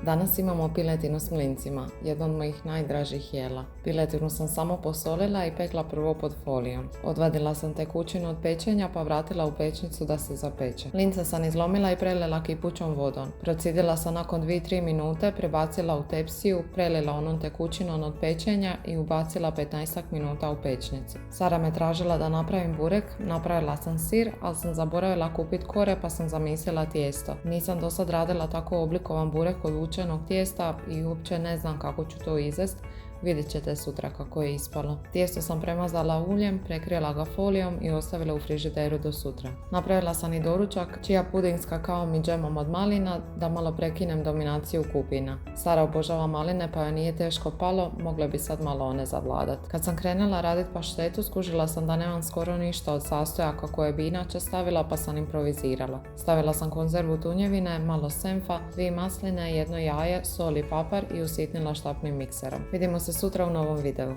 Danas imamo piletinu s mlincima, jedno od mojih najdražih jela. Piletinu sam samo posolila i pekla prvo pod folijom. Odvadila sam tekućinu od pečenja pa vratila u pećnicu da se zapeče. Lince sam izlomila i prelila kipućom vodom. Procidila sam nakon 2-3 minute, prebacila u tepsiju, prelila onom tekućinom od pečenja i ubacila 15 minuta u pečnicu. Sara me tražila da napravim burek, napravila sam sir, ali sam zaboravila kupiti kore pa sam zamislila tijesto. Nisam do sad radila tako oblikovan burek od vučenog tijesta i uopće ne znam kako ću to izvest. Vidjet ćete sutra kako je ispalo. Tijesto sam premazala uljem, prekrijela ga folijom i ostavila u frižideru do sutra. Napravila sam i doručak, čija puding s kakaom i džemom od malina da malo prekinem dominaciju kupina. Sara obožava maline pa joj nije teško palo, mogle bi sad malo one zavladat. Kad sam krenula radit paštetu, skužila sam da nemam skoro ništa od sastojaka koje bi inače stavila pa sam improvizirala. Stavila sam konzervu tunjevine, malo senfa, 2 masline, 1 jaje, sol i papar i usitnila štapnim mikserom. Vidimo se sutra u novom videu.